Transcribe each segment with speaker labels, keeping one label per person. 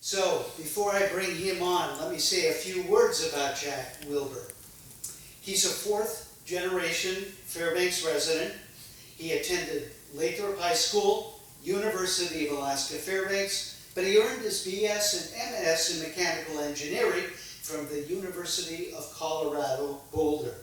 Speaker 1: So, before I bring him on, let me say a few words about Jack Wilbur. He's a fourth generation Fairbanks resident. He attended Lathrop High School, University of Alaska Fairbanks, but he earned his BS and MS in mechanical engineering from the University of Colorado Boulder.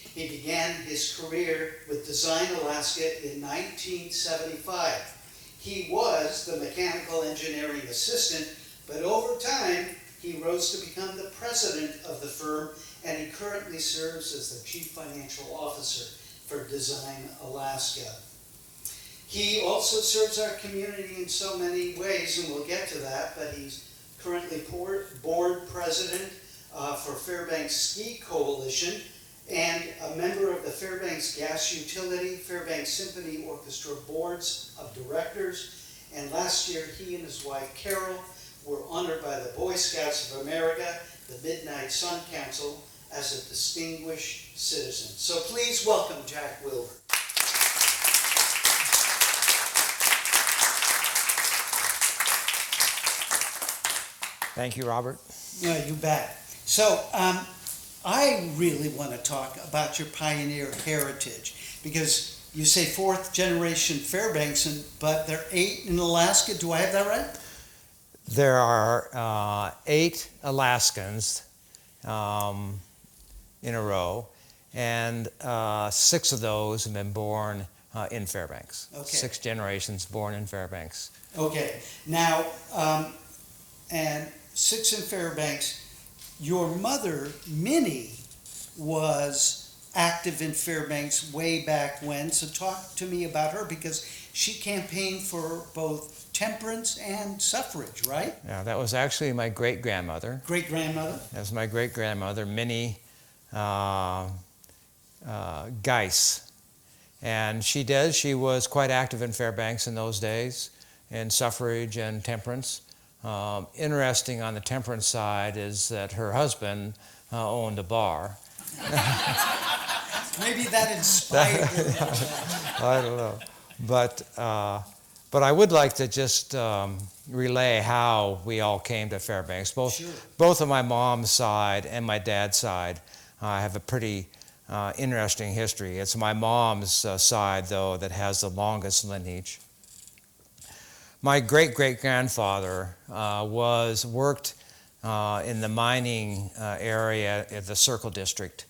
Speaker 1: He began his career with Design Alaska in 1975. He was the mechanical engineering assistant, but over time he rose to become the president of the firm, and he currently serves as the chief financial officer for Design Alaska. He also serves our community in so many ways, and we'll get to that, but he's currently board president for Fairbanks Ski Coalition and a member of the Fairbanks Gas Utility, Fairbanks Symphony Orchestra boards of directors. And last year, he and his wife, Carol, were honored by the Boy Scouts of America, the Midnight Sun Council, as a distinguished citizen. So please welcome Jack Wilbur.
Speaker 2: Thank you, Robert.
Speaker 1: Yeah, you bet. So I really want to talk about your pioneer heritage, because you say fourth generation Fairbanks, but there are 8 in Alaska. Do I have that right?
Speaker 2: There are 8 Alaskans in a row, and 6 of those have been born in Fairbanks.
Speaker 1: Okay.
Speaker 2: 6 generations born in Fairbanks.
Speaker 1: Okay. Now, and 6 in Fairbanks. Your mother, Minnie, was active in Fairbanks way back when. So talk to me about her, because she campaigned for both temperance and suffrage, right?
Speaker 2: Yeah, that was actually my great-grandmother.
Speaker 1: Great-grandmother?
Speaker 2: That was my great-grandmother, Minnie Geis. And she was quite active in Fairbanks in those days, in suffrage and temperance. Interesting on the temperance side is that her husband owned a bar.
Speaker 1: Maybe that inspired her.
Speaker 2: I don't know. But I would like to just relay how we all came to Fairbanks. Both of my mom's side and my dad's side have a pretty interesting history. It's my mom's side, though, that has the longest lineage. My great-great-grandfather worked in the mining area of the Circle District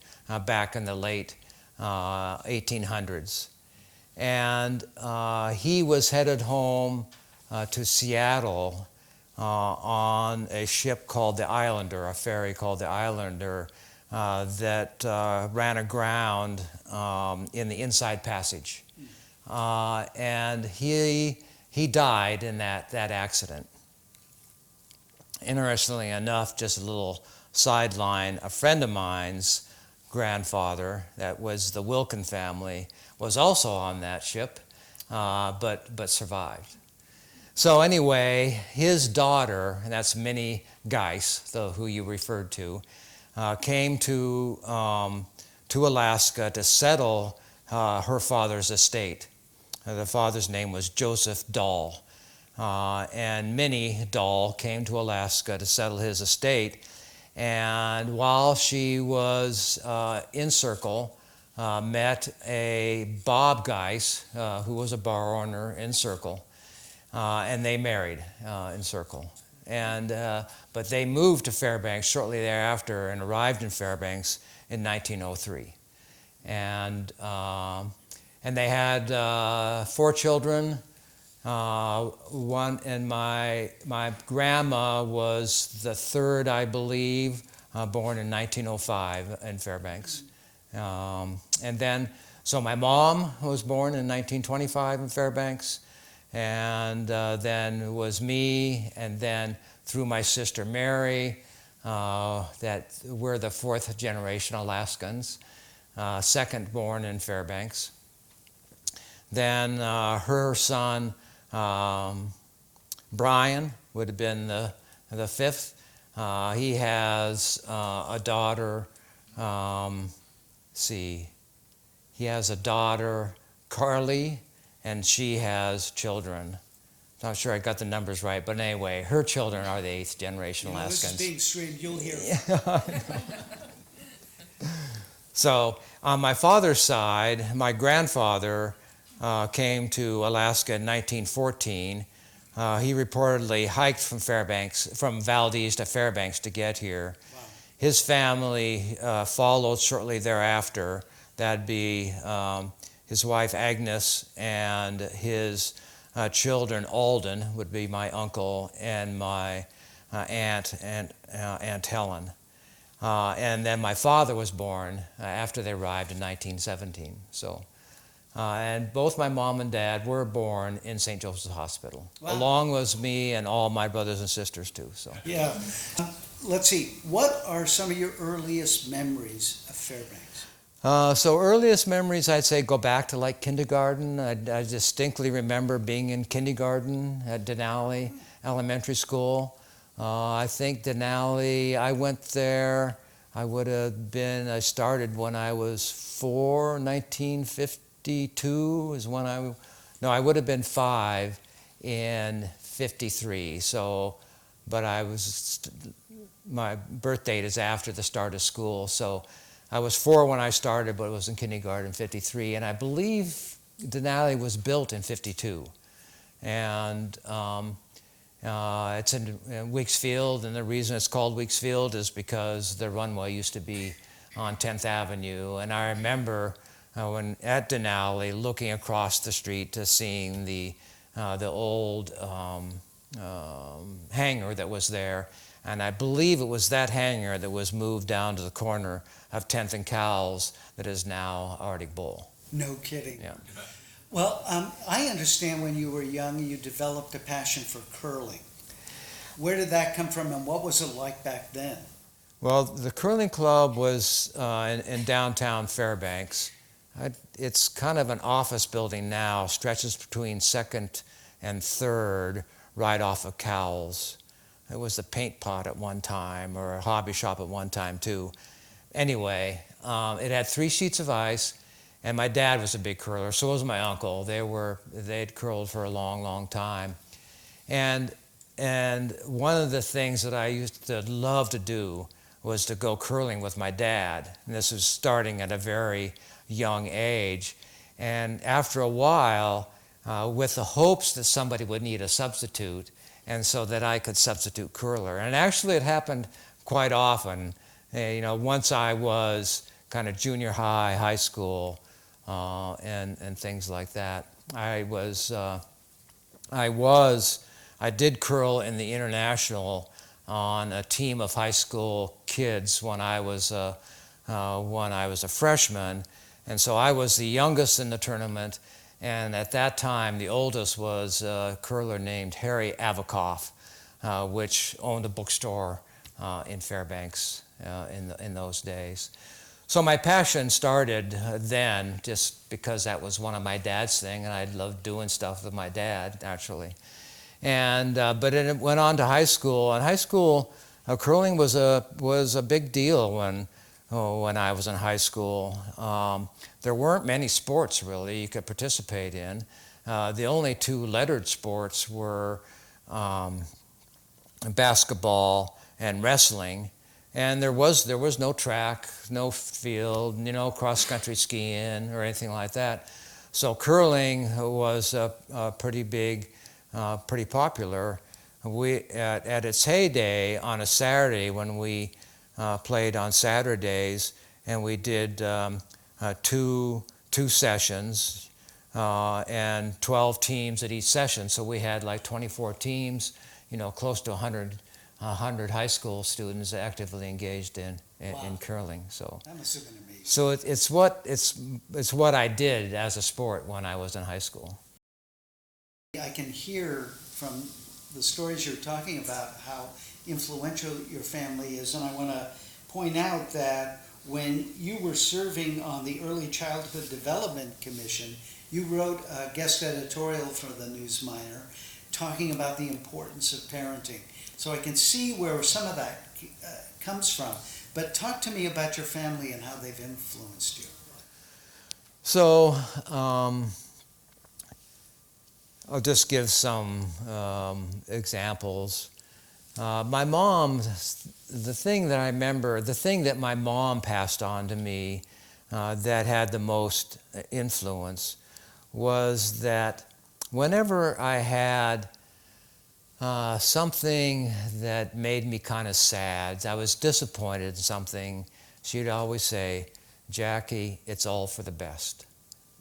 Speaker 2: back in the late 1800s. And he was headed home to Seattle on a ship called the Islander, a ferry called the Islander, that ran aground in the Inside Passage. And he died in that accident. Interestingly enough, just a little sideline, a friend of mine's grandfather, that was the Wilkin family, was also on that ship, but survived. So anyway, his daughter, and that's Minnie Geis, who you referred to, came to Alaska to settle her father's estate. The father's name was Joseph Dahl, and Minnie Dahl came to Alaska to settle his estate. And while she was in Circle, met a Bob Geis, who was a bar owner in Circle, and they married in Circle. But they moved to Fairbanks shortly thereafter and arrived in Fairbanks in 1903. And they had 4 children. One, and my grandma was the 3rd, I believe, born in 1905 in Fairbanks. And then, so my mom was born in 1925 in Fairbanks, and then it was me, and then through my sister Mary, that we're the 4th generation Alaskans, 2nd born in Fairbanks. Then her son, Brian, would have been the 5th. He has a daughter, he has a daughter, Carly, and she has children, Not sure I got the numbers right, but anyway, her children are the 8th generation Alaskans.
Speaker 1: This is being streamed, you'll hear it.
Speaker 2: So on my father's side, my grandfather came to Alaska in 1914. He reportedly hiked from Valdez to Fairbanks to get here.
Speaker 1: Wow.
Speaker 2: His family followed shortly thereafter. That'd be his wife Agnes and his children. Alden would be my uncle, and my aunt and Aunt Helen. And then my father was born after they arrived in 1917. So, and both my mom and dad were born in St. Joseph's Hospital,
Speaker 1: wow.
Speaker 2: along with me and all my brothers and sisters too. So.
Speaker 1: Yeah. Let's see. What are some of your earliest memories of Fairbanks?
Speaker 2: So earliest memories, I'd say, go back to like kindergarten. I distinctly remember being in kindergarten at Denali Elementary School. I think Denali, I went there, I started when I was 4, 1952 is when I would have been 5 in 53. So, but my birth date is after the start of school. So I was 4 when I started, but it was in kindergarten in 53. And I believe Denali was built in 52. And it's in Weeksfield, and the reason it's called Weeksfield is because the runway used to be on 10th Avenue. And I remember when at Denali looking across the street to seeing the old hangar that was there. And I believe it was that hangar that was moved down to the corner of 10th and Cowles that is now Arctic Bowl.
Speaker 1: No kidding.
Speaker 2: Yeah.
Speaker 1: Well, I understand when you were young you developed a passion for curling. Where did that come from, and what was it like back then?
Speaker 2: Well, the curling club was in downtown Fairbanks. It's kind of an office building now, stretches between 2nd and 3rd, right off of Cowles. It was a paint pot at one time, or a hobby shop at one time too. Anyway, it had 3 sheets of ice. And my dad was a big curler, so was my uncle. They'd curled for a long, long time. And one of the things that I used to love to do was to go curling with my dad. And this was starting at a very young age. And after a while, with the hopes that somebody would need a substitute, and so that I could substitute curler. And actually it happened quite often. Once I was kind of junior high, high school, and things like that. I did curl in the International on a team of high school kids when I was a freshman, and so I was the youngest in the tournament. And at that time, the oldest was a curler named Harry Avikoff, which owned a bookstore in Fairbanks in those days. So my passion started then, just because that was one of my dad's thing, and I loved doing stuff with my dad, naturally. And but it went on to high school. And high school, curling was a big deal when I was in high school. There weren't many sports really you could participate in. The only 2 lettered sports were basketball and wrestling. And there was no track, no field, cross-country skiing or anything like that. So curling was pretty big, pretty popular. At its heyday on a Saturday when we played on Saturdays, and we did 2 sessions and 12 teams at each session. So we had like 24 teams, close to 100 high school students actively engaged in curling. So
Speaker 1: that must have been amazing.
Speaker 2: So it's what I did as a sport when I was in high school.
Speaker 1: I can hear from the stories you're talking about how influential your family is, and I want to point out that when you were serving on the Early Childhood Development Commission, you wrote a guest editorial for the News Miner talking about the importance of parenting. So I can see where some of that comes from. But talk to me about your family and how they've influenced you.
Speaker 2: So I'll just give some examples. My mom, the thing that I remember, the thing that my mom passed on to me that had the most influence was that whenever I had something that made me kind of sad, I was disappointed in something, she'd always say, "Jackie, it's all for the best.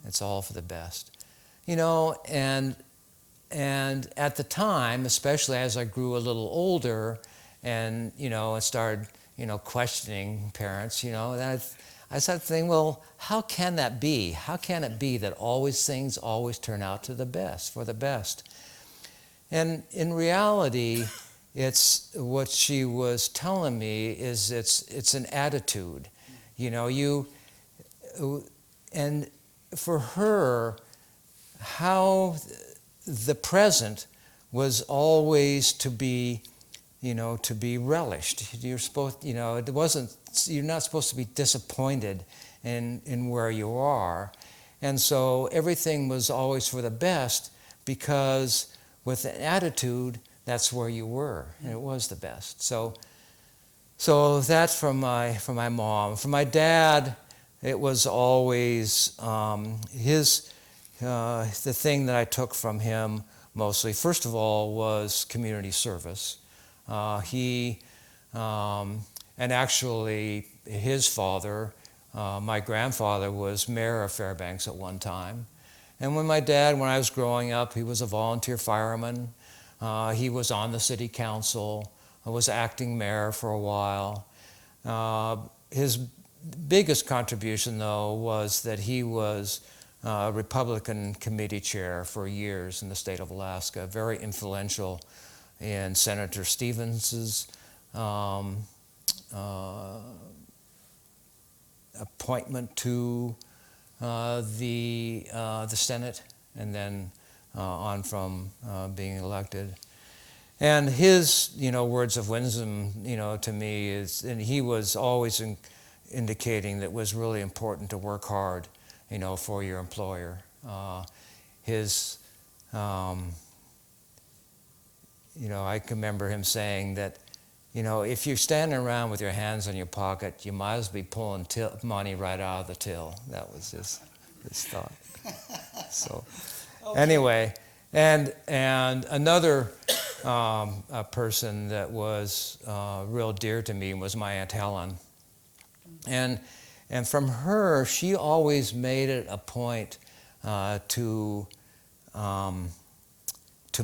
Speaker 2: It's all for the best." You know, and at the time, especially as I grew a little older and, you know, I started, you know, questioning parents, you know, I started thinking, well, how can that be? How can it be that things always turn out to the best, for the best? And in reality, it's what she was telling me is it's an attitude. You know, and for her, how the present was always to be, you know, to be relished. You're supposed, you know, you're not supposed to be disappointed in where you are. And so everything was always for the best because with an attitude, that's where you were, and it was the best. So that's from my mom. From my dad, it was always the thing that I took from him mostly, first of all, was community service. And actually his father, my grandfather, was mayor of Fairbanks at one time. And when I was growing up, he was a volunteer fireman. He was on the city council. I was acting mayor for a while. His biggest contribution, though, was that he was Republican committee chair for years in the state of Alaska, very influential in Senator Stevens's appointment to the Senate, and then on from being elected. And his, you know, words of wisdom, you know, to me is, and he was always indicating that it was really important to work hard, you know, for your employer. You know, I can remember him saying that, you know, if you're standing around with your hands in your pocket, you might as well be pulling money right out of the till. That was his thought. So, okay. Anyway, and another a person that was real dear to me was my Aunt Helen, and from her, she always made it a point to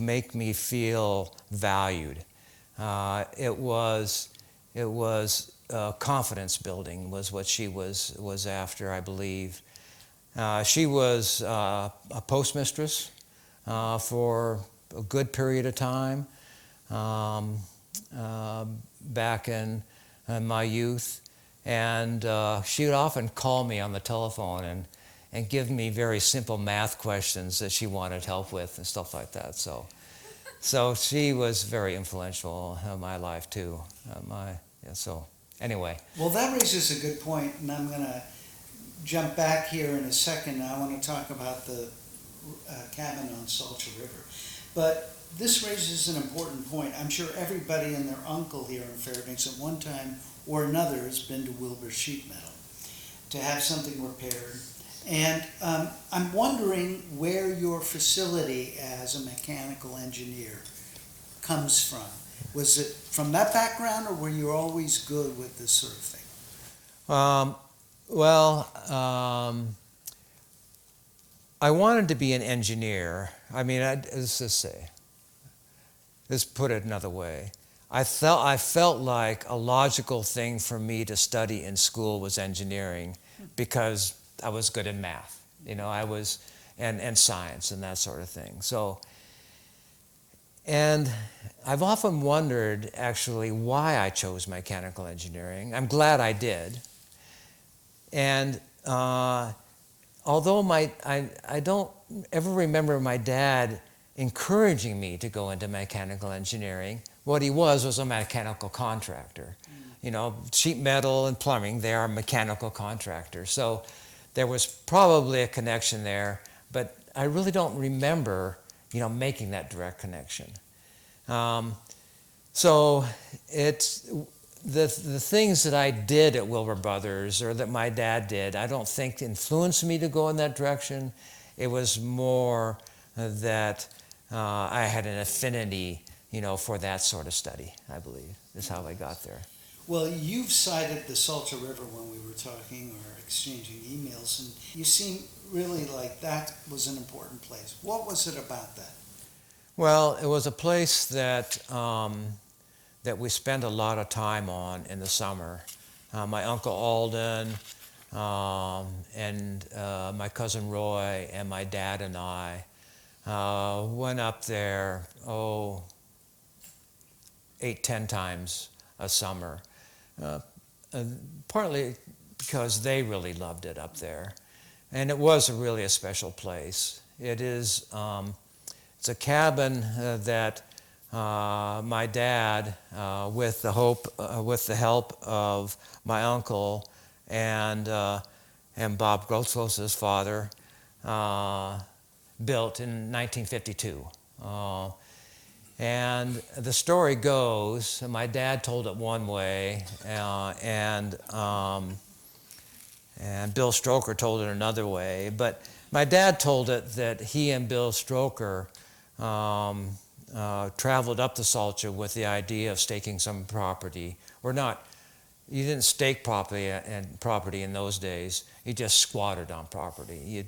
Speaker 2: make me feel valued. It was confidence building was what she was after, I believe. She was a postmistress for a good period of time back in my youth. And she would often call me on the telephone and give me very simple math questions that she wanted help with and stuff like that. So she was very influential in my life too. So anyway.
Speaker 1: Well, that raises a good point, and I'm going to jump back here in a second. I want to talk about the cabin on Salter River. But this raises an important point. I'm sure everybody and their uncle here in Fairbanks at one time or another has been to Wilbur Sheet Metal to have something repaired. And I'm wondering where your facility as a mechanical engineer comes from. Was it from that background, or were you always good with this sort of thing?
Speaker 2: I wanted to be an engineer. I mean, let's put it another way. I felt like a logical thing for me to study in school was engineering because I was good in math, you know, and science and that sort of thing. So, and I've often wondered actually why I chose mechanical engineering. I'm glad I did. And although I don't ever remember my dad encouraging me to go into mechanical engineering, what he was a mechanical contractor. You know, sheet metal and plumbing, they are mechanical contractors. So there was probably a connection there, but I really don't remember making that direct connection. So it's the things that I did at Wilbur Brothers or that my dad did, I don't think influenced me to go in that direction. It was more that I had an affinity, for that sort of study, I believe, is how I got there.
Speaker 1: Well, you've cited the Salta River when we were talking or exchanging emails, and you seem really like that was an important place. What was it about that?
Speaker 2: Well, it was a place that that we spent a lot of time on in the summer. My Uncle Alden and my cousin Roy and my dad and I went up there, 8-10 times a summer. Partly because they really loved it up there. And it was really a special place. It is, it's a cabin that my dad, with the help of my uncle and Bob Grotzlos's father, built in 1952. And the story goes, my dad told it one way, and Bill Stroker told it another way. But my dad told it that he and Bill Stroker traveled up the Salcha with the idea of staking some property. You didn't stake property in those days. You just squatted on property.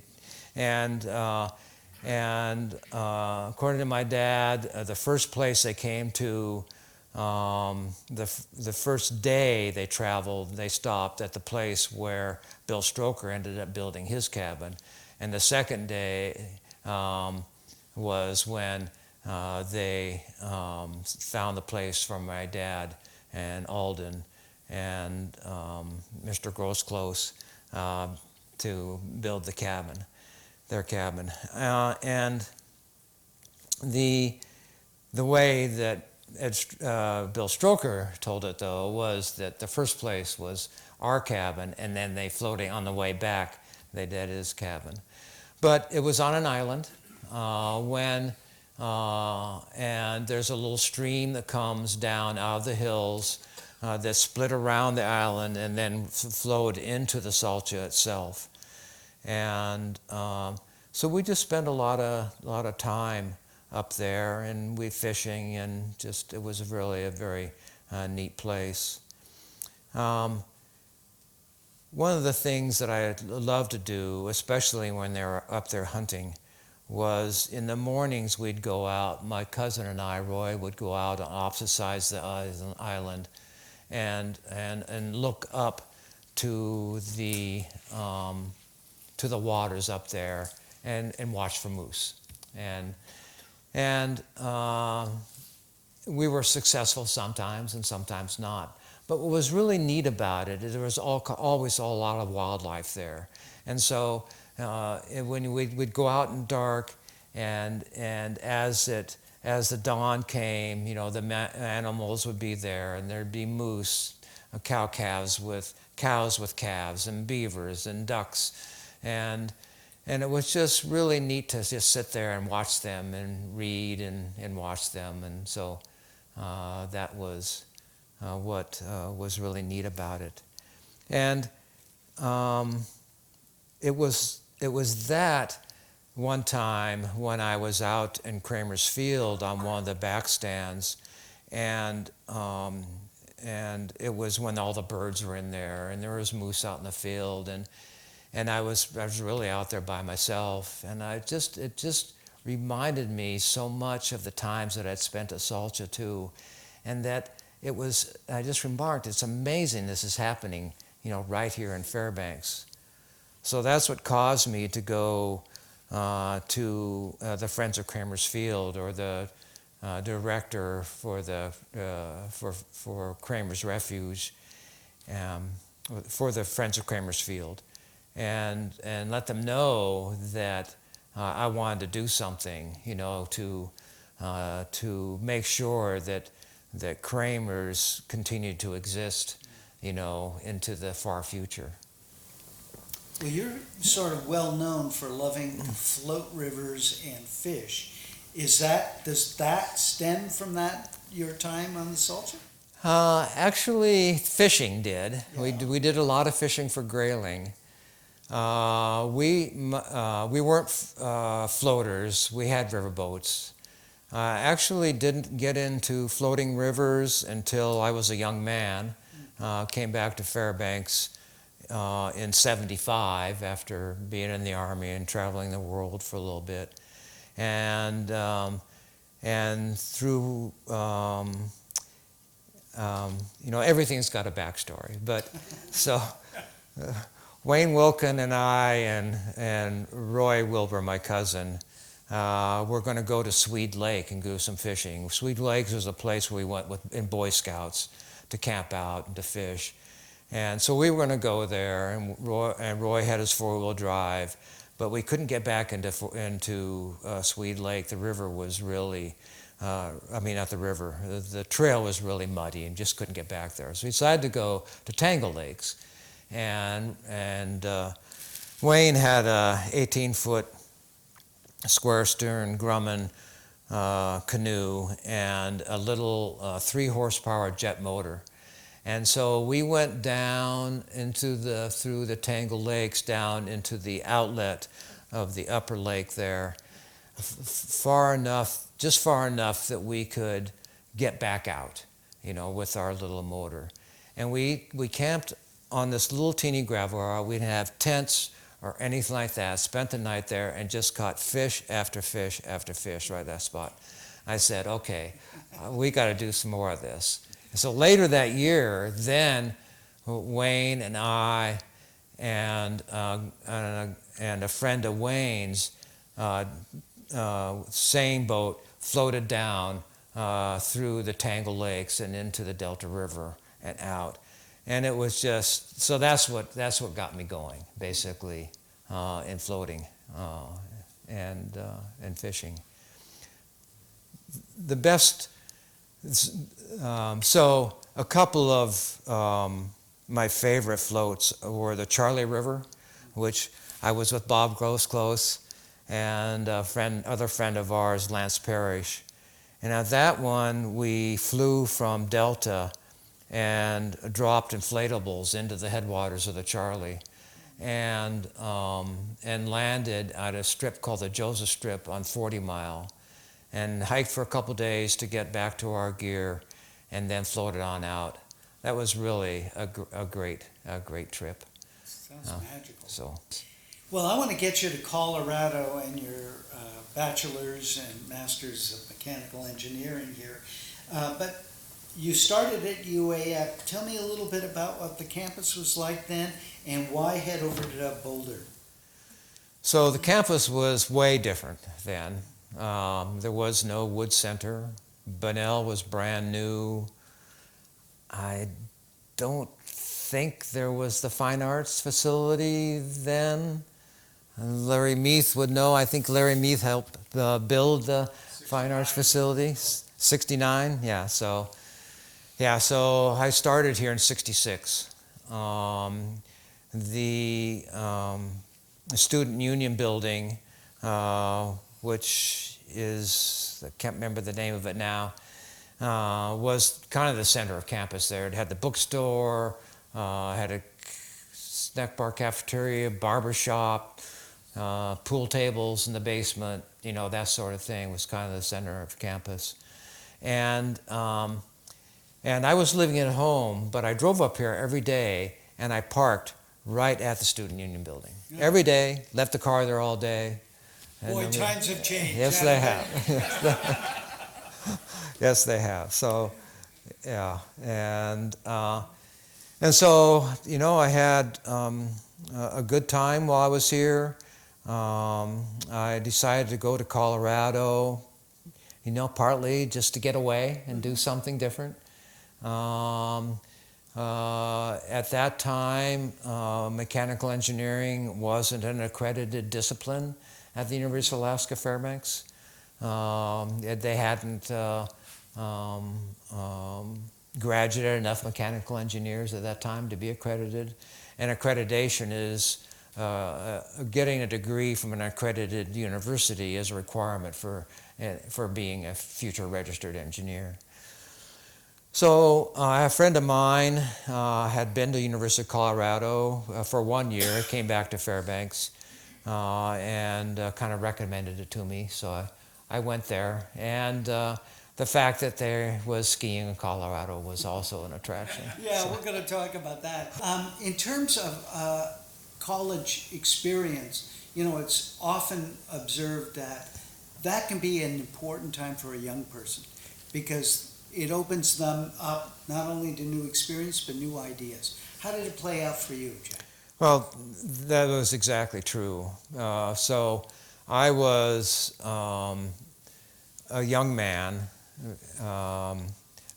Speaker 2: According to my dad, the first place they came to, the first day they traveled, they stopped at the place where Bill Stroker ended up building his cabin. And the second day was when they found the place for my dad and Alden and Mr. Grossclose to build the cabin. Their cabin, and the way that Bill Stroker told it, though, was that the first place was our cabin, and then they floating on the way back, they did his cabin. But it was on an island and there's a little stream that comes down out of the hills that split around the island and then flowed into the Salcha itself. And so we just spent a lot of time up there, and we fishing, and it was really a very neat place. One of the things that I loved to do, especially when they were up there hunting, was in the mornings we'd go out. My cousin and I, Roy, would go out on opposite sides of the island, and look up to the waters up there and watch for moose. And we were successful sometimes and sometimes not. But what was really neat about it is there was always a lot of wildlife there. And so when we'd go out in dark and as the dawn came, the animals would be there, and there'd be moose, cows with calves, and beavers and ducks. And it was just really neat to just sit there and watch them and read and watch them. And so that was what was really neat about it. And it was that one time when I was out in Kramer's Field on one of the back stands, and it was when all the birds were in there, and there was moose out in the field, and I was really out there by myself, and it just reminded me so much of the times that I'd spent at Salcha too, and that I just remarked, it's amazing this is happening, right here in Fairbanks. So that's what caused me to go to the Friends of Kramer's Field, or the director for Kramer's Refuge, for the Friends of Kramer's Field, and let them know that I wanted to do something, to make sure that Kramer's continued to exist, into the far future.
Speaker 1: Well, you're sort of well known for loving float rivers and fish. Does that stem from your time on the Salter?
Speaker 2: Actually, fishing did.
Speaker 1: Yeah.
Speaker 2: We did a lot of fishing for grayling. We weren't floaters. We had riverboats. I actually didn't get into floating rivers until I was a young man. Came back to Fairbanks in '75 after being in the Army and traveling the world for a little bit. And through, everything's got a backstory. But so Wayne Wilkin and I and Roy Wilbur, my cousin, we're going to go to Swede Lake and do some fishing. Swede Lake was a place where we went in Boy Scouts to camp out and to fish. And so we were going to go there, and Roy had his four-wheel drive, but we couldn't get back into Swede Lake. The river was really, not the river, the trail was really muddy and just couldn't get back there. So we decided to go to Tangle Lakes. And Wayne had a 18-foot square stern Grumman canoe and a little 3-horsepower jet motor. And so we went down through the Tangle Lakes down into the outlet of the upper lake there, just far enough that we could get back out, with our little motor. And we camped on this little teeny gravel area. We didn't have tents or anything like that. Spent the night there and just caught fish after fish after fish right at that spot. I said, okay, we got to do some more of this. And so later that year, then Wayne and I and a friend of Wayne's, same boat, floated down through the Tangle Lakes and into the Delta River and out. And it was just, so that's what got me going, basically, in floating and fishing. The best, so a couple of my favorite floats were the Charlie River, which I was with Bob Close and other friend of ours, Lance Parrish. And at that one, we flew from Delta and dropped inflatables into the headwaters of the Charlie, and landed at a strip called the Joseph Strip on 40 Mile, and hiked for a couple days to get back to our gear, and then floated on out. That was really a great trip.
Speaker 1: Sounds magical.
Speaker 3: Well, I want to get you to Colorado and your bachelor's and master's of mechanical engineering here, but you started at UAF. Tell me a little bit about what the campus was like then and why head over to Boulder.
Speaker 2: So the campus was way different then. There was no Wood Center. Bunnell was brand new. I don't think there was the fine arts facility then. Larry Meath would know. I think Larry Meath helped build the fine arts facility. 69, yeah. So I started here in '66. The student union building, which is, I can't remember the name of it now, was kind of the center of campus there. It had the bookstore, had a snack bar, cafeteria, barber shop, pool tables in the basement, that sort of thing was kind of the center of campus. And I was living at home, but I drove up here every day, and I parked right at the Student Union building. Yeah. Every day, left the car there all day.
Speaker 3: Boy, times have changed.
Speaker 2: Yes, they have. Yes, they have. So, yeah. And so, I had a good time while I was here. I decided to go to Colorado, partly just to get away and do something different. At that time, mechanical engineering wasn't an accredited discipline at the University of Alaska Fairbanks. They hadn't graduated enough mechanical engineers at that time to be accredited. And accreditation is getting a degree from an accredited university is a requirement for being a future registered engineer. So a friend of mine had been to University of Colorado for 1 year, came back to Fairbanks, and kind of recommended it to me. So I went there, and the fact that there was skiing in Colorado was also an attraction.
Speaker 3: Yeah, we're going to talk about that. In terms of college experience, you know, it's often observed that that can be an important time for a young person because it opens them up not only to new experience but new ideas. How did it play out for you, Jack?
Speaker 2: Well, that was exactly true. So I was a young man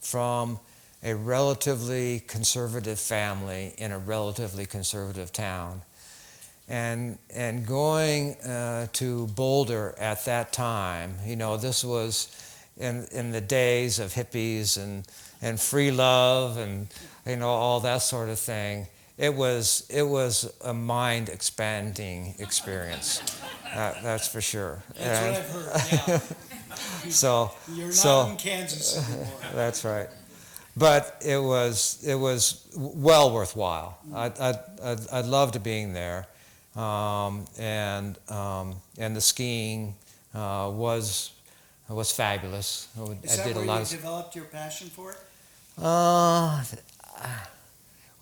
Speaker 2: from a relatively conservative family in a relatively conservative town. And going to Boulder at that time, you know, this was in the days of hippies and free love and, you know, all that sort of thing. It was a mind expanding experience. That's for sure.
Speaker 3: That's what I've heard, yeah.
Speaker 2: So
Speaker 3: You're not in Kansas anymore.
Speaker 2: That's right. But it was well worthwhile. I loved being there, and the skiing was fabulous.
Speaker 3: Is that where you developed your passion for it?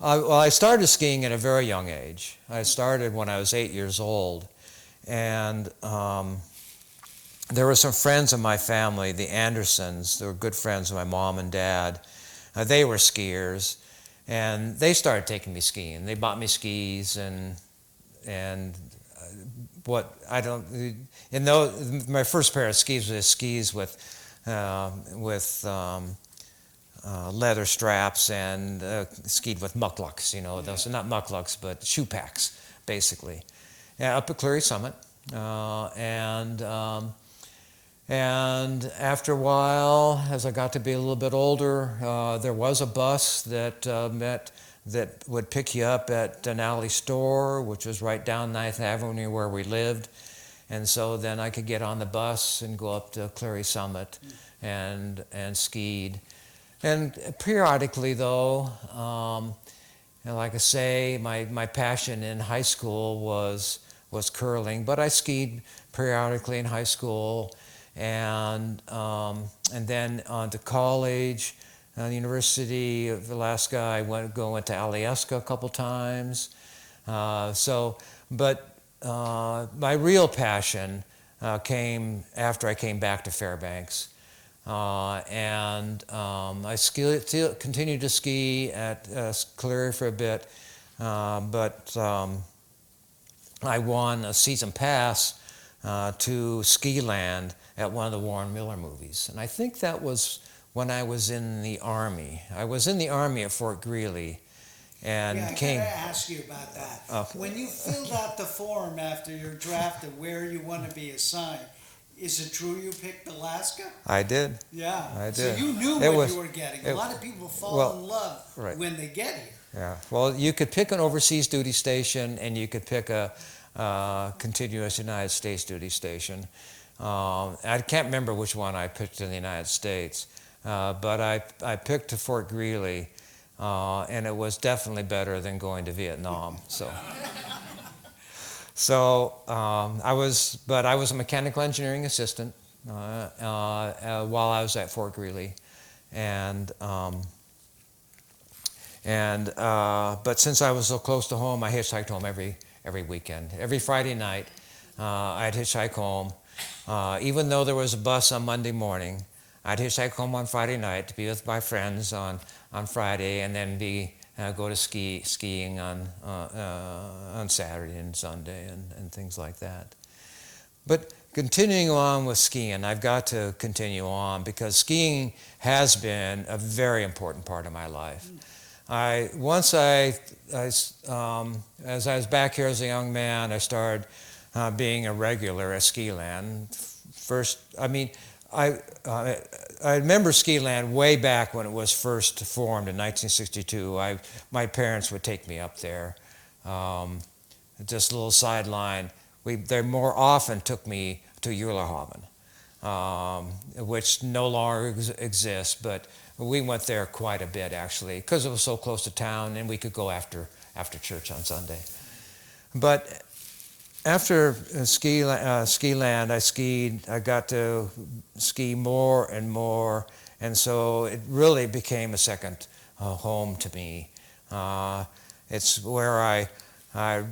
Speaker 2: Well, I started skiing at a very young age. I started when I was 8 years old, and there were some friends of my family, the Andersons. They were good friends of my mom and dad. They were skiers, and they started taking me skiing. They bought me skis, and what I don't. You know, my first pair of skis was skis with leather straps and skied with mucklucks. You know, those are not mucklucks, but shoe packs, basically. Yeah, up at Cleary Summit, and after a while, as I got to be a little bit older, there was a bus that would pick you up at Denali Store, which was right down 9th Avenue where we lived. And so then I could get on the bus and go up to Cleary Summit and skied. And periodically, though, and like I say, my passion in high school was curling, but I skied periodically in high school. And then on to college, the University of Alaska. I went to Alaska a couple times. But my real passion came after I came back to Fairbanks, and I continued to ski at Cleary for a bit, but I won a season pass to Ski Land at one of the Warren Miller movies. And I think that was when I was in the Army. I was in the Army at Fort Greely. And
Speaker 3: I gotta ask you about that. When you filled out the form after you're drafted where you want to be assigned, is it true you picked Alaska?
Speaker 2: I did.
Speaker 3: Yeah.
Speaker 2: I did.
Speaker 3: So you knew what you were getting. A lot of people fall in love when they get here.
Speaker 2: Yeah. Well, you could pick an overseas duty station, and you could pick a continuous United States duty station. I can't remember which one I picked in the United States, but I picked Fort Greely, and it was definitely better than going to Vietnam. So I was a mechanical engineering assistant while I was at Fort Greely, but since I was so close to home, I hitchhiked home every weekend. Every Friday night, I'd hitchhike home. Even though there was a bus on Monday morning, I'd hitchhike home on Friday night to be with my friends on Friday, and then go to skiing on Saturday and Sunday and things like that. But continuing on with skiing, I've got to continue on because skiing has been a very important part of my life. As I was back here as a young man, I started being a regular at Ski Land. First, I remember Ski Land way back when it was first formed in 1962. My parents would take me up there just a little sideline, they more often took me to Eulerhaven, which no longer exists, but we went there quite a bit actually, because it was so close to town and we could go after church on Sunday. But after Skiland, I got to ski more and more, and so it really became a second home to me. It's where I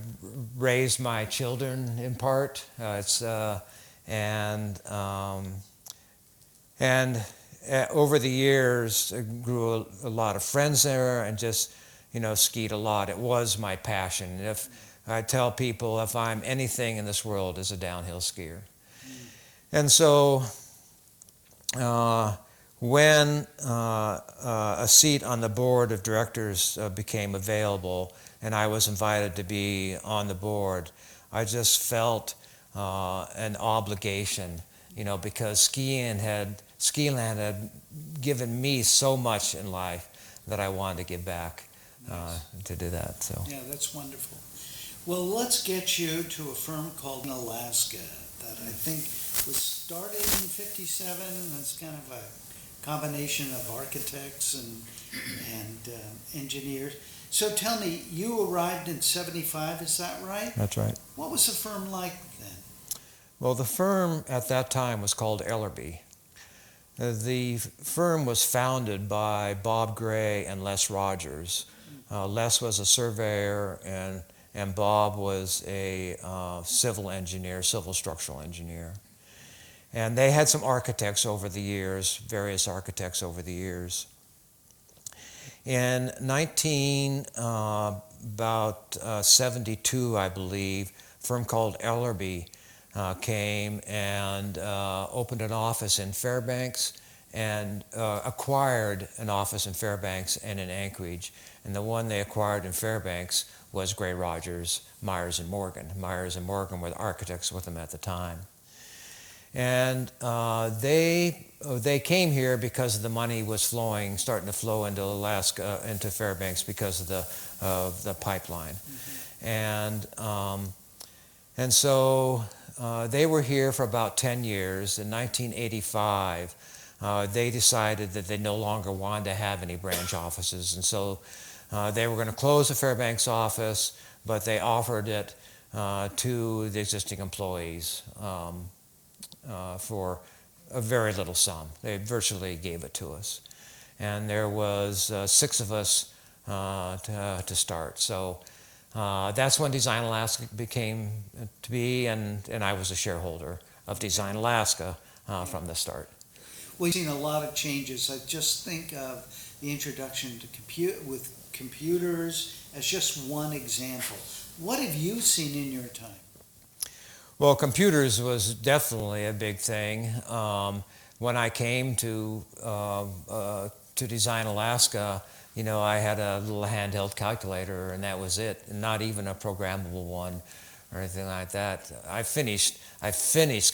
Speaker 2: raised my children in part. Over the years, I grew a lot of friends there, and just skied a lot. It was my passion. If I tell people, if I'm anything in this world, is a downhill skier. And so when a seat on the board of directors became available and I was invited to be on the board, I just felt an obligation, because Skiland had given me so much in life that I wanted to give back to do that. So
Speaker 3: yeah, that's wonderful. Well, let's get you to a firm called Alaska that I think was started in '57. It's kind of a combination of architects and engineers. So tell me, you arrived in '75, is that right?
Speaker 2: that's right.
Speaker 3: What was the firm like then?
Speaker 2: Well, the firm at that time was called Ellerby. The firm was founded by Bob Gray and Les Rogers. Les was a surveyor, and Bob was a civil engineer, civil structural engineer. And they had some architects over the years, various architects over the years. In 72, I believe, a firm called Ellerby came and opened an office in Fairbanks and acquired an office in Fairbanks and in Anchorage. And the one they acquired in Fairbanks was Gray Rogers, Myers and Morgan. Myers and Morgan were the architects with them at the time. And they came here because the money was starting to flow into Alaska, into Fairbanks because of the pipeline. Mm-hmm. And so they were here for about 10 years. In 1985, they decided that they no longer wanted to have any branch offices, and so they were going to close the Fairbanks office, but they offered it to the existing employees for a very little sum. They virtually gave it to us. And there was 6 of us to start. So that's when Design Alaska became to be, and I was a shareholder of Design Alaska from the start.
Speaker 3: We've seen a lot of changes. I just think of the introduction to computers as just one example. What have you seen in your time?
Speaker 2: Well, computers was definitely a big thing. When I came to Design Alaska, I had a little handheld calculator, and that was it, and not even a programmable one or anything like that. I finished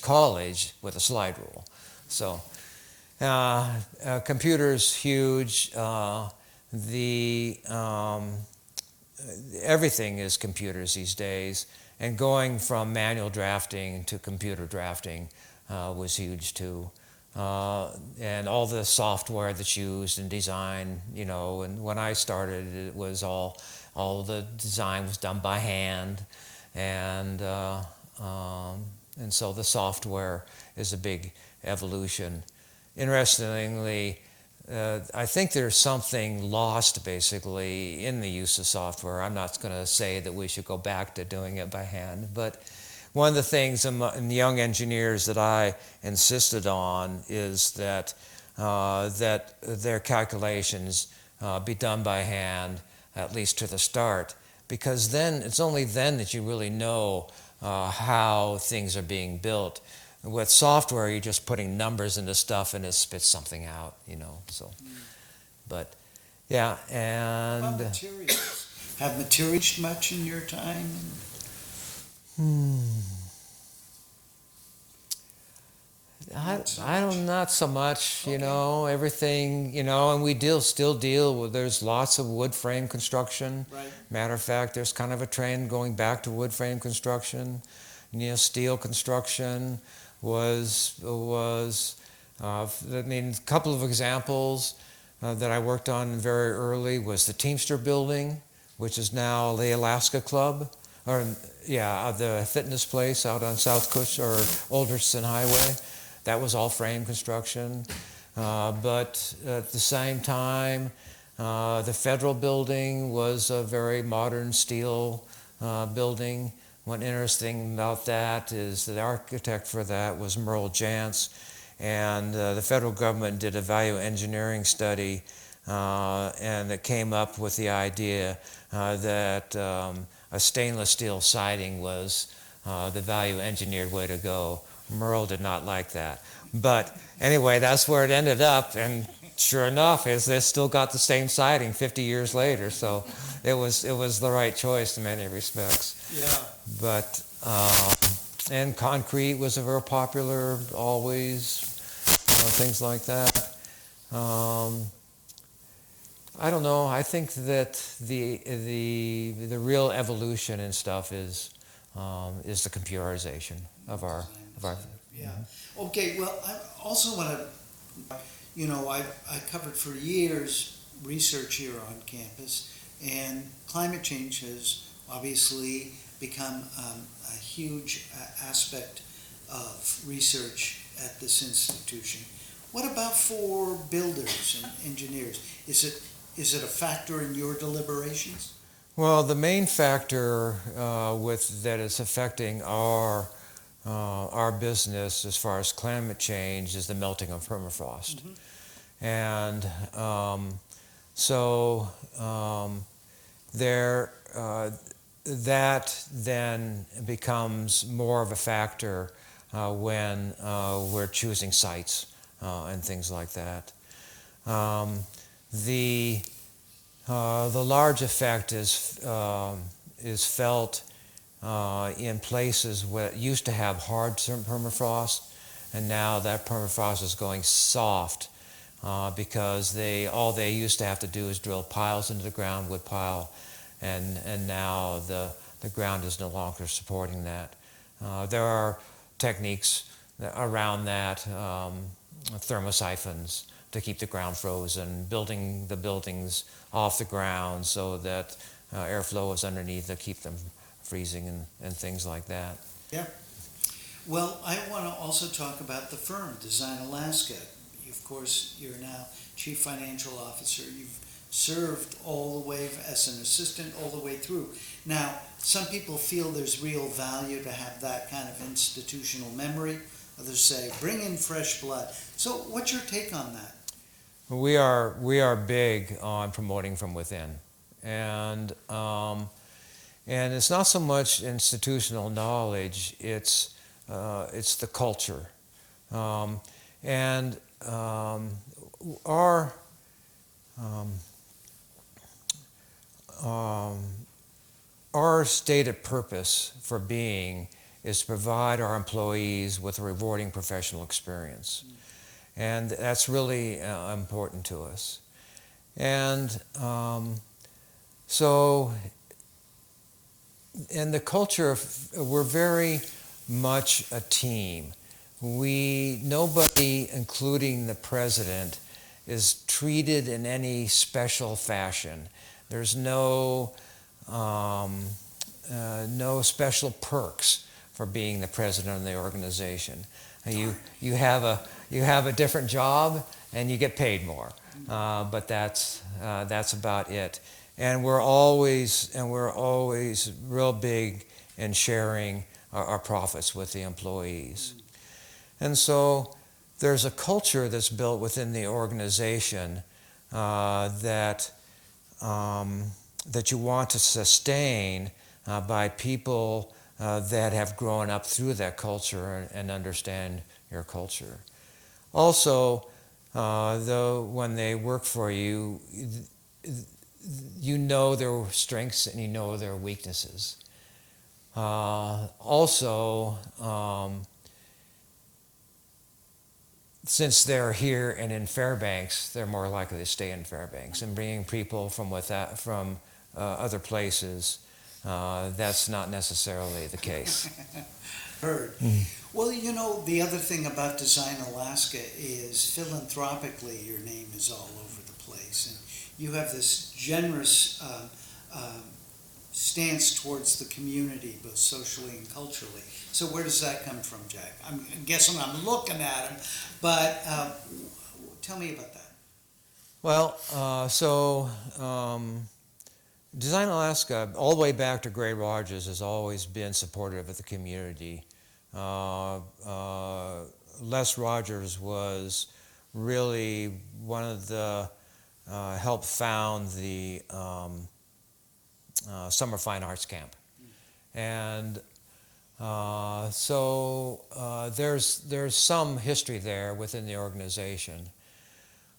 Speaker 2: college with a slide rule. So computers huge. Everything is computers these days. And going from manual drafting to computer drafting was huge too. And all the software that's used in design, and when I started, it was all the design was done by hand. And so the software is a big evolution. Interestingly, I think there's something lost basically in the use of software. I'm not going to say that we should go back to doing it by hand, but one of the things in the young engineers that I insisted on is that their calculations be done by hand, at least to the start, because then it's only then that you really know how things are being built. With software, you're just putting numbers into stuff and it spits something out, so. But, yeah, and...
Speaker 3: How about materials? Have materials changed much in your time?
Speaker 2: I don't, not so much, you
Speaker 3: Okay.
Speaker 2: know, everything, you know, and we still deal with, there's lots of wood frame construction.
Speaker 3: Right.
Speaker 2: Matter of fact, there's kind of a trend going back to wood frame construction. You know, steel construction I mean, a couple of examples that I worked on very early was the Teamster building, which is now the Alaska Club, or yeah, the fitness place out on South Cush or Alderson Highway. That was all frame construction. But at the same time, the federal building was a very modern steel building. One interesting about that is that the architect for that was Merle Jantz, and the federal government did a value engineering study, and it came up with the idea that a stainless steel siding was the value engineered way to go. Merle did not like that. But anyway, that's where it ended up, and sure enough, they still got the same siding 50 years later, so it was the right choice in many respects.
Speaker 3: Yeah.
Speaker 2: But, and concrete was a very popular, always, things like that. I don't know. I think that the real evolution and stuff is the computerization of our.
Speaker 3: Yeah. Okay. Well, I also want to. You know, I covered for years research here on campus, and climate change has obviously become a huge aspect of research at this institution. What about for builders and engineers? Is it a factor in your deliberations?
Speaker 2: Well, the main factor that is affecting our business as far as climate change is the melting of permafrost. Mm-hmm. And so that then becomes more of a factor when we're choosing sites and things like that. The large effect is felt in places where it used to have hard permafrost, and now that permafrost is going soft because all they used to have to do is drill piles into the ground, wood pile, and now the ground is no longer supporting that. There are techniques around that, thermosiphons to keep the ground frozen, building the buildings off the ground so that airflow is underneath to keep them freezing and things like that.
Speaker 3: Yeah. Well, I want to also talk about the firm, Design Alaska. Of course, you're now Chief Financial Officer. You've served all the way as an assistant all the way through. Now, some people feel there's real value to have that kind of institutional memory. Others say, bring in fresh blood. So what's your take on that?
Speaker 2: We are big on promoting from within. And it's not so much institutional knowledge, it's the culture. Our stated purpose for being is to provide our employees with a rewarding professional experience. And that's really important to us. And the culture, we're very much a team. Nobody, including the president, is treated in any special fashion. There's no special perks for being the president of the organization. You have a different job and you get paid more, but that's about it. And we're always real big in sharing our profits with the employees. And so there's a culture that's built within the organization that you want to sustain by people that have grown up through that culture and understand your culture. Also, though, when they work for you, you know their strengths and you know their weaknesses. Also, since they're here and in Fairbanks, they're more likely to stay in Fairbanks. And bringing people from other places, that's not necessarily the case.
Speaker 3: Heard. Well, you know, the other thing about Design Alaska is philanthropically your name is all over the place. And you have this generous stance towards the community, both socially and culturally. So where does that come from, Jack? I'm guessing I'm looking at him, but tell me about that.
Speaker 2: Well, Design Alaska, all the way back to Gray Rogers, has always been supportive of the community. Les Rogers was really one of the helped found the Summer Fine Arts Camp, and there's some history there within the organization.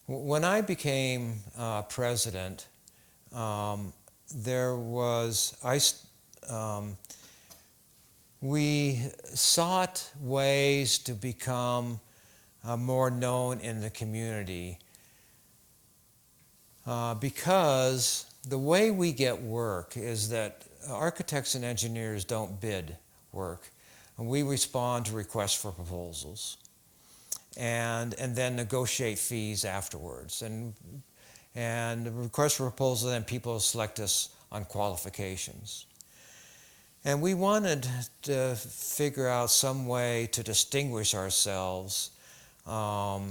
Speaker 2: When I became president, we sought ways to become more known in the community because the way we get work is that architects and engineers don't bid work. And we respond to requests for proposals and then negotiate fees afterwards. And the request for proposal, then people select us on qualifications. And we wanted to figure out some way to distinguish ourselves so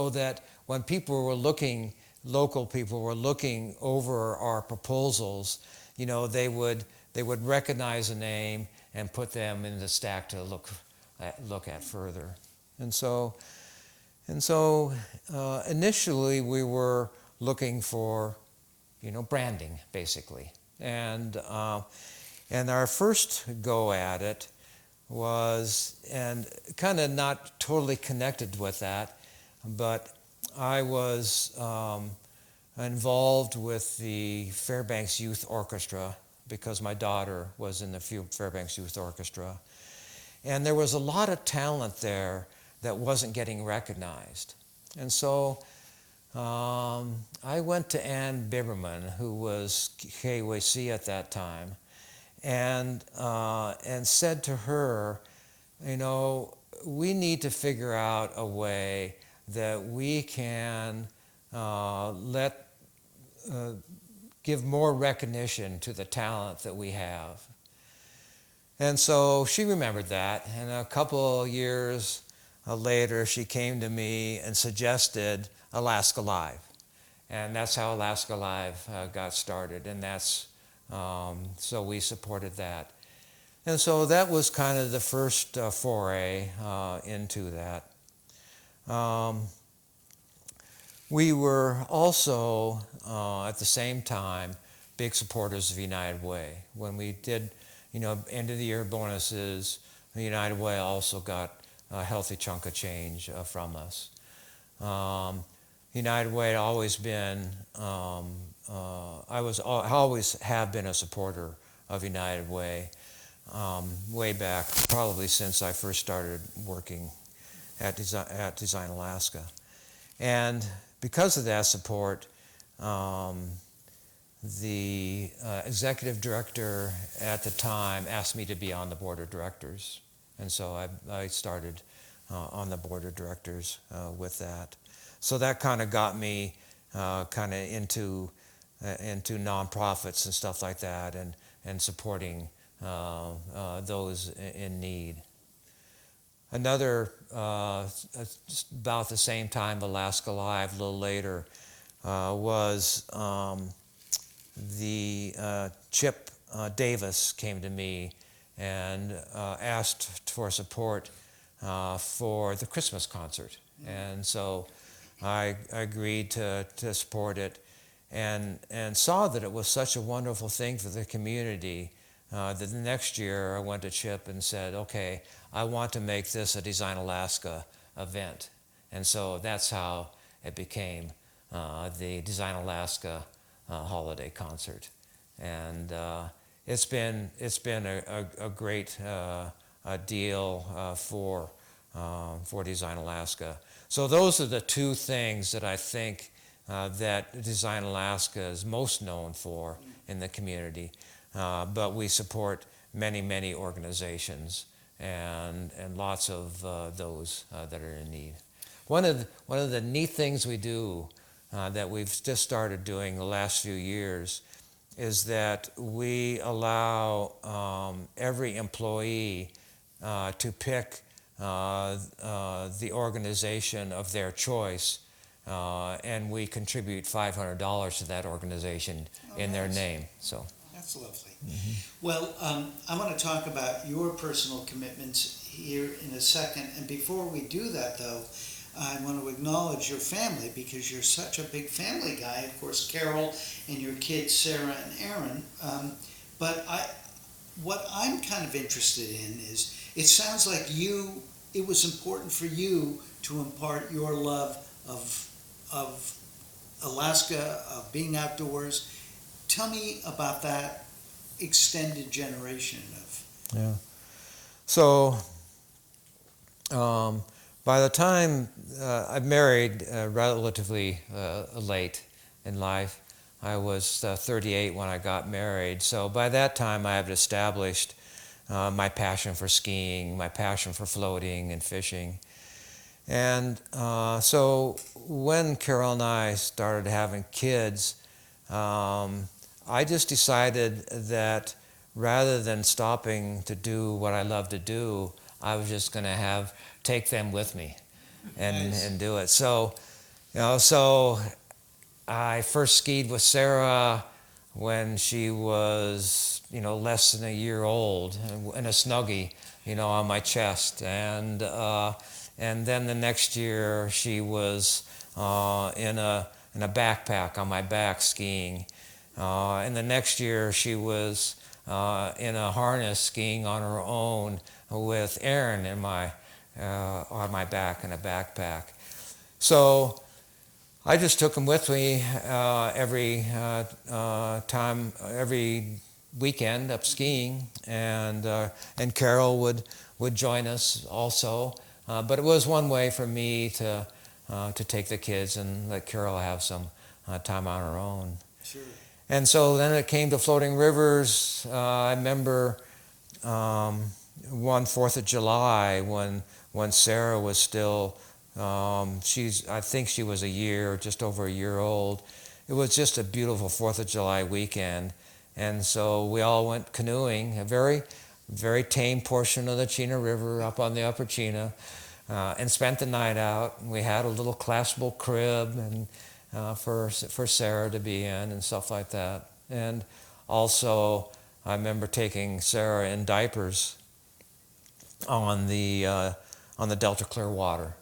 Speaker 2: that when people were looking, local people were looking over our proposals, you know, they would recognize a name and put them in the stack to look at further. And so initially we were looking for, you know, branding basically, and our first go at it was, and kind of not totally connected with that, but I was involved with the Fairbanks Youth Orchestra because my daughter was in the Fairbanks Youth Orchestra. And there was a lot of talent there that wasn't getting recognized. And so I went to Ann Biberman, who was KYC at that time, and said to her, you know, we need to figure out a way that we can give more recognition to the talent that we have. And so she remembered that, and a couple of years later she came to me and suggested Alaska Live. And that's how Alaska Live got started, and that's so we supported that. And so that was kind of the first foray into that. We were also, at the same time, big supporters of United Way. When we did, you know, end of the year bonuses, United Way also got a healthy chunk of change from us. United Way had always been, I always have been a supporter of United Way, way back, probably since I first started working at Design Alaska. And because of that support, the executive director at the time asked me to be on the board of directors. And so I started on the board of directors with that. So that kind of got me kind of into nonprofits and stuff like that, and supporting those in need. Another, about the same time, Alaska Live, a little later, was Chip Davis came to me and asked for support for the Christmas concert. And so I agreed to support it, and saw that it was such a wonderful thing for the community that the next year I went to Chip and said, okay, I want to make this a Design Alaska event. And so that's how it became the Design Alaska holiday concert. And it's been a great deal for Design Alaska. So those are the two things that I think that Design Alaska is most known for in the community. But we support many, many organizations and lots of those that are in need. One of the neat things we do that we've just started doing the last few years is that we allow every employee to pick the organization of their choice, and we contribute $500 to that organization in their name. So
Speaker 3: That's lovely. Well, I want to talk about your personal commitments here in a second. And before we do that, though, I want to acknowledge your family because you're such a big family guy. Of course, Carol and your kids, Sarah and Aaron. But what I'm kind of interested in is, it sounds like it was important for you to impart your love of Alaska, of being outdoors. Tell me about that extended generation of.
Speaker 2: yeah. So by the time I married relatively late in life, I was 38 when I got married. So by that time I had established my passion for skiing, my passion for floating and fishing. And so when Carol and I started having kids, I just decided that rather than stopping to do what I love to do, I was just going to take them with me and do it. So, so I first skied with Sarah when she was, less than a year old, in a Snuggie, on my chest, and then the next year she was in a backpack on my back skiing, and the next year she was in a harness skiing on her own with Aaron on my back in a backpack. So I just took them with me every weekend up skiing, and Carol would join us also. But it was one way for me to take the kids and let Carol have some time on her own.
Speaker 3: Sure.
Speaker 2: And so then it came to floating rivers. I remember one 4th of July when Sarah was still, I think she was just over a year old. It was just a beautiful 4th of July weekend. And so we all went canoeing, a very, very tame portion of the Chena River up on the upper Chena, and spent the night out. We had a little collapsible crib and for Sarah to be in and stuff like that. And also, I remember taking Sarah in diapers on the Delta Clearwater,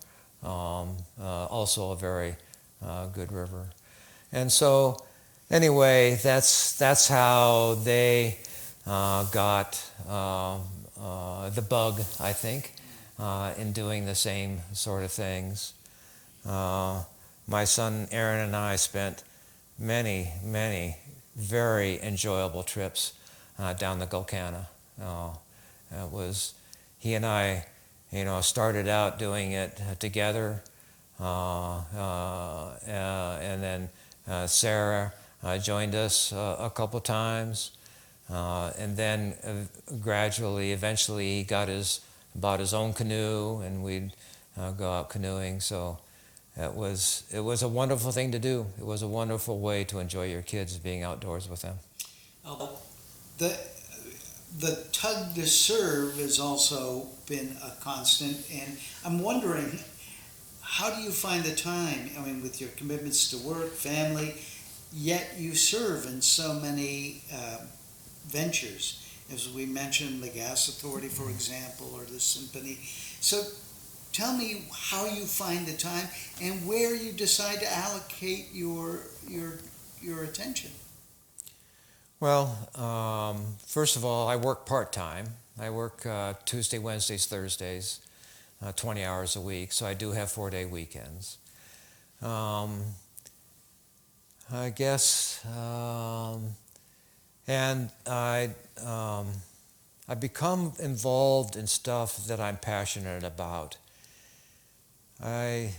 Speaker 2: also a very good river. And so, anyway, that's how they got the bug, I think, in doing the same sort of things. My son Aaron and I spent many, many very enjoyable trips down the Gulkana. He and I, started out doing it together, and then Sarah joined us a couple times, and then eventually he bought his own canoe, and we'd go out canoeing. So it was a wonderful thing to do. It was a wonderful way to enjoy your kids, being outdoors with them.
Speaker 3: The tug to serve has also been a constant, and I'm wondering, how do you find the time? I mean, with your commitments to work, family, yet you serve in so many ventures, as we mentioned, the Gas Authority, for example, or the Symphony. So tell me how you find the time and where you decide to allocate your attention.
Speaker 2: Well, first of all, I work part-time. I work Tuesday, Wednesdays, Thursdays, 20 hours a week, so I do have 4-day weekends. I guess, and I I've become involved in stuff that I'm passionate about. And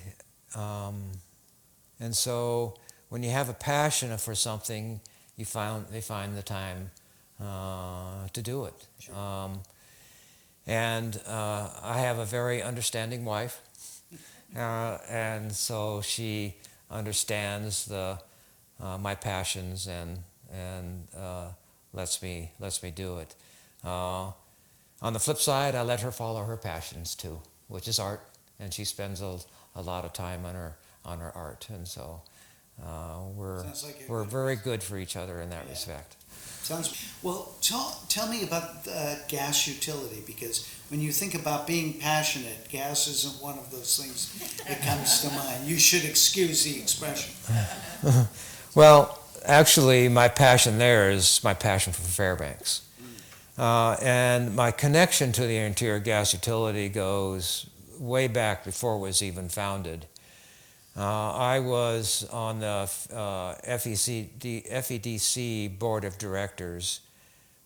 Speaker 2: so when you have a passion for something, they find the time to do it. Sure. And I have a very understanding wife, and so she understands my passions and lets me do it. On the flip side, I let her follow her passions too, which is art, and she spends a lot of time on her art, and so we're very good for each other in that respect.
Speaker 3: Well. Tell me about gas utility, because when you think about being passionate, gas isn't one of those things that comes to mind. You should excuse the expression.
Speaker 2: Well, actually, my passion there is my passion for Fairbanks. And my connection to the interior gas utility goes way back before it was even founded. I was on the FEDC board of directors,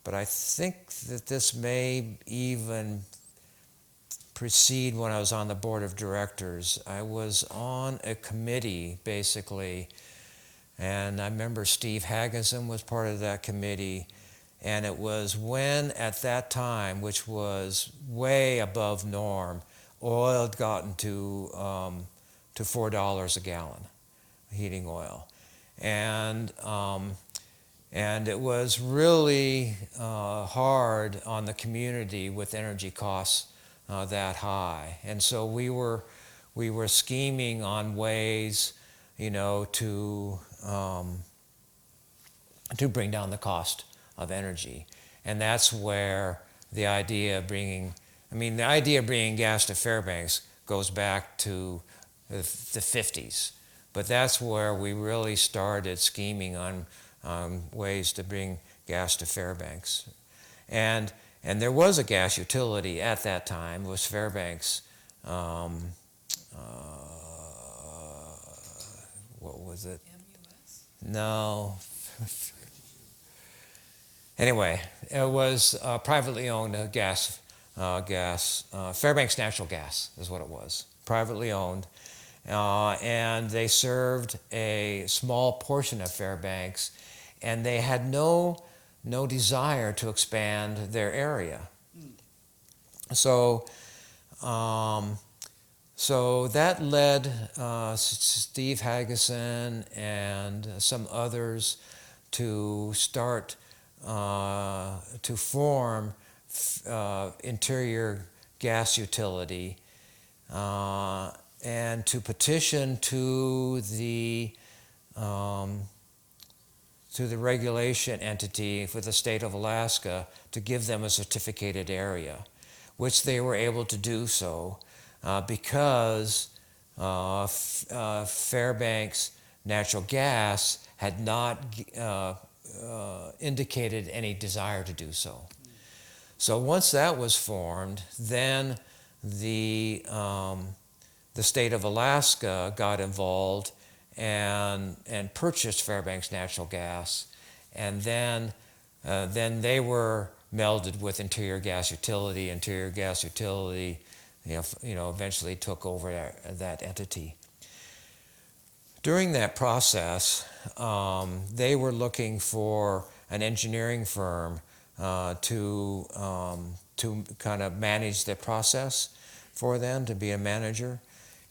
Speaker 2: but I think that this may even precede when I was on the board of directors. I was on a committee, basically, and I remember Steve Haggison was part of that committee. And it was when, at that time, which was way above norm, oil had gotten to $4 a gallon, heating oil, and it was really hard on the community with energy costs that high. And so we were scheming on ways, to bring down the cost of energy. And that's where the idea of bringing gas to Fairbanks goes back to the 50s. But that's where we really started scheming on ways to bring gas to Fairbanks. And there was a gas utility at that time. It was Fairbanks, what was it? MUS? No. Anyway, it was privately owned gas. Fairbanks Natural Gas is what it was, privately owned. And they served a small portion of Fairbanks, and they had no desire to expand their area. So that led Steve Haggison and some others to start to form interior gas utility and to petition to the regulation entity for the state of Alaska to give them a certificated area, which they were able to do so because Fairbanks Natural Gas had not indicated any desire to do so. So once that was formed, then the state of Alaska got involved and purchased Fairbanks Natural Gas, and then they were melded with Interior Gas Utility. Interior Gas Utility, eventually took over that entity. During that process, they were looking for an engineering firm to kind of manage the process for them, to be a manager,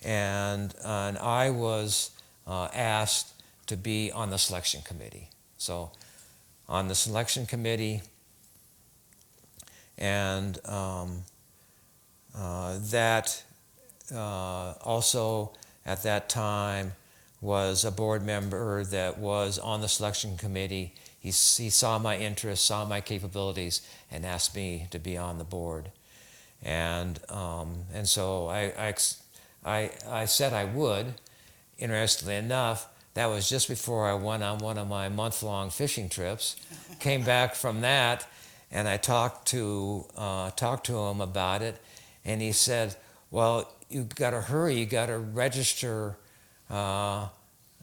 Speaker 2: and I was asked to be on the selection committee. So on the selection committee, and that also at that time was a board member that was on the selection committee. He saw my interests, saw my capabilities, and asked me to be on the board. And so I said I would. Interestingly enough, that was just before I went on one of my month-long fishing trips. Came back from that, and I talked to him about it, and he said, "Well, you got to hurry. You got to register for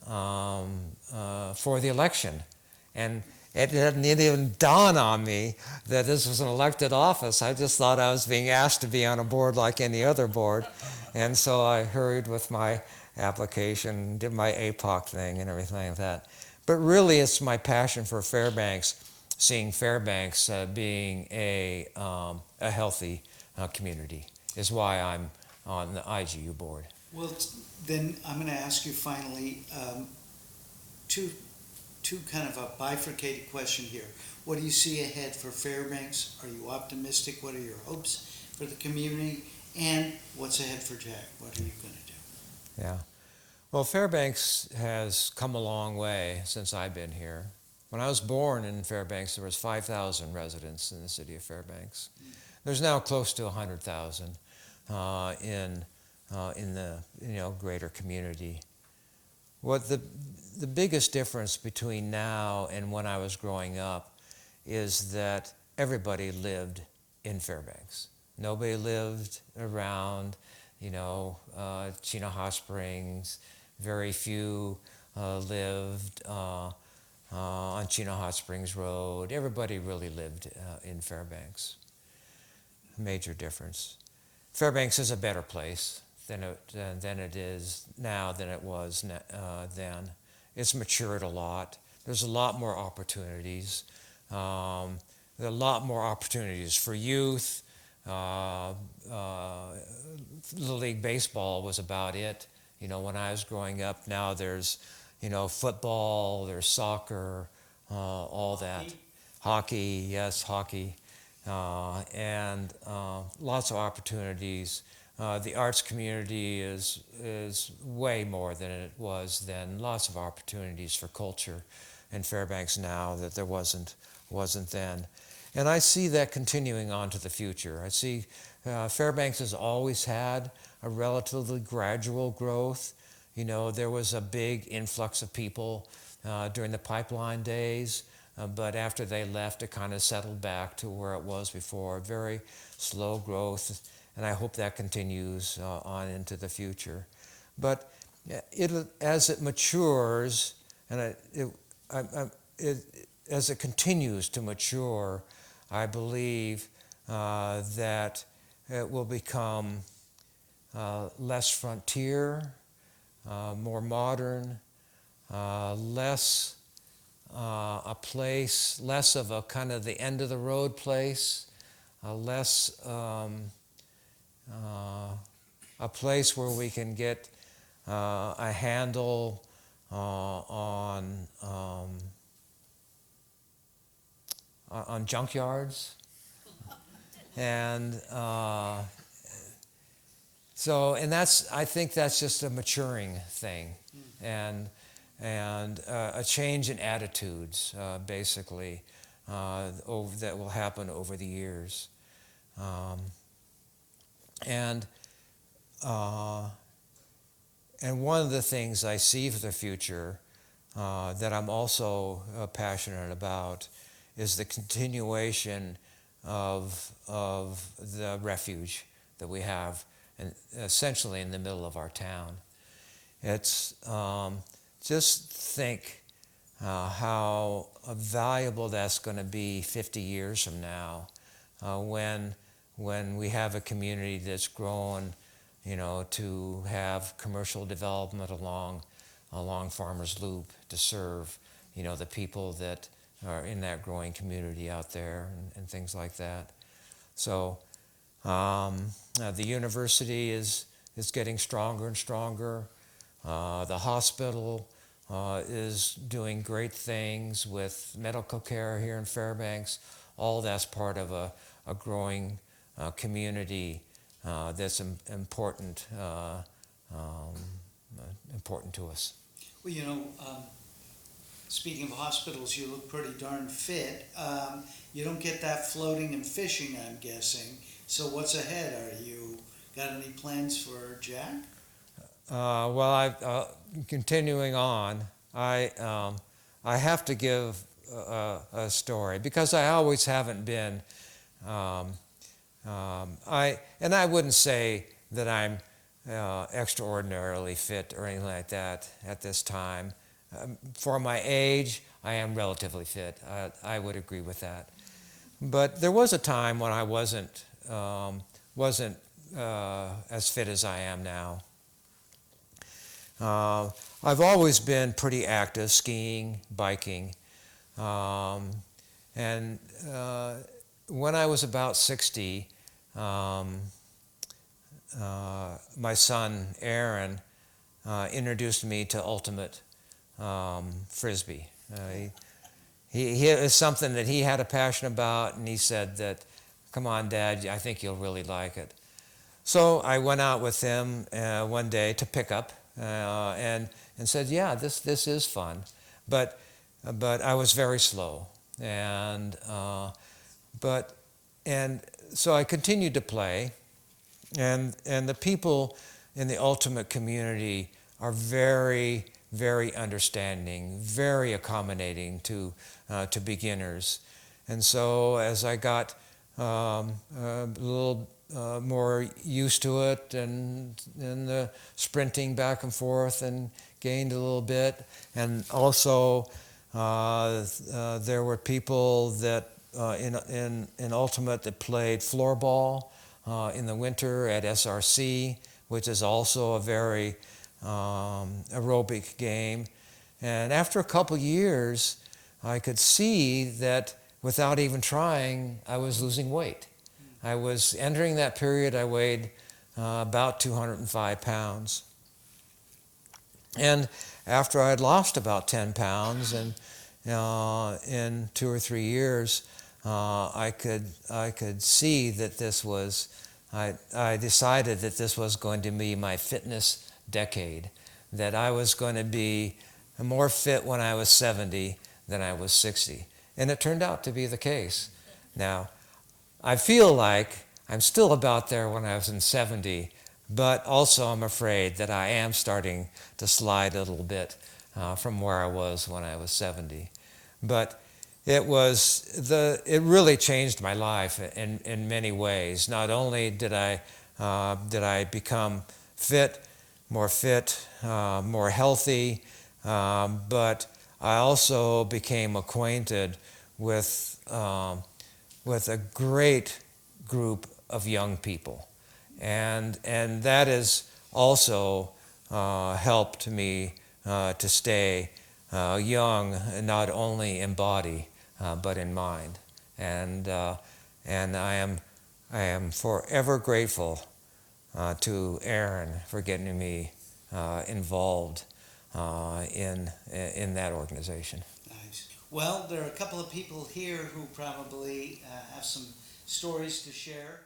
Speaker 2: the election." And It didn't even dawn on me that this was an elected office. I just thought I was being asked to be on a board like any other board. And so I hurried with my application, did my APOC thing and everything like that. But really, it's my passion for Fairbanks, seeing Fairbanks being a healthy community, is why I'm on the IGU board.
Speaker 3: Well, then I'm going to ask you finally two kind of a bifurcated question here. What do you see ahead for Fairbanks? Are you optimistic? What are your hopes for the community? And what's ahead for Jack? What are you going to do?
Speaker 2: Yeah. Well, Fairbanks has come a long way since I've been here. When I was born in Fairbanks, there was 5,000 residents in the city of Fairbanks. There's now close to 100,000 in the greater community. What the biggest difference between now and when I was growing up is that everybody lived in Fairbanks. Nobody lived around, Chino Hot Springs. Very few lived on Chino Hot Springs Road. Everybody really lived in Fairbanks. Major difference. Fairbanks is a better place than it is now than it was then. It's matured a lot. There's a lot more opportunities. There are a lot more opportunities for youth. Little League Baseball was about it, when I was growing up. Now there's, football, there's soccer, all that. Hockey, yes, hockey. And lots of opportunities. The arts community is way more than it was then. Lots of opportunities for culture in Fairbanks now that there wasn't then. And I see that continuing on to the future. I see Fairbanks has always had a relatively gradual growth. There was a big influx of people during the pipeline days, but after they left, it kind of settled back to where it was before. Very slow growth, and I hope that continues on into the future. But as it matures, and as it continues to mature, I believe that it will become less frontier, more modern, less a place, less of a kind of the end of the road place, less a place where we can get a handle on junkyards. And I think that's just a maturing thing, and a change in attitudes, basically, that will happen over the years. And one of the things I see for the future that I'm also passionate about is the continuation of the refuge that we have, and essentially in the middle of our town. It's just think how valuable that's going to be 50 years from now, when we have a community that's grown, to have commercial development along Farmers Loop to serve, the people that are in that growing community out there and things like that. So the university is getting stronger and stronger. The hospital is doing great things with medical care here in Fairbanks. All that's part of a growing community that's important to us.
Speaker 3: Well, speaking of hospitals, you look pretty darn fit. You don't get that floating and fishing, I'm guessing. So what's ahead? Are you got any plans for Jack?
Speaker 2: Well, continuing on, I have to give a story because I always haven't been. I wouldn't say that I'm extraordinarily fit or anything like that at this time. for my age, I am relatively fit. I would agree with that. But there was a time when I wasn't as fit as I am now. I've always been pretty active, skiing, biking, and when I was about 60, my son Aaron introduced me to ultimate frisbee. He is something that he had a passion about, and he said that, "Come on, Dad, I think you'll really like it." So I went out with him one day to pick up, and said, "Yeah, this is fun," but I was very slow, and so I continued to play, and the people in the ultimate community are very, very understanding, very accommodating to beginners. And so as I got a little more used to it, and the sprinting back and forth, and gained a little bit, and also there were people that in ultimate that played floorball in the winter at SRC, which is also a very aerobic game. And after a couple years, I could see that without even trying, I was losing weight. I was entering that period, I weighed about 205 pounds. And after I had lost about 10 pounds, and in 2 or 3 years, I could see that this was, I decided that this was going to be my fitness decade, that I was going to be more fit when I was 70 than I was 60. And it turned out to be the case. Now, I feel like I'm still about there when I was in 70, but also I'm afraid that I am starting to slide a little bit from where I was when I was 70. But it really changed my life in many ways. Not only did I become more healthy, but I also became acquainted with a great group of young people, and that has also helped me to stay young, not only in body but in mind, and I am forever grateful to Aaron for getting me involved in that organization.
Speaker 3: Nice. Well, there are a couple of people here who probably have some stories to share.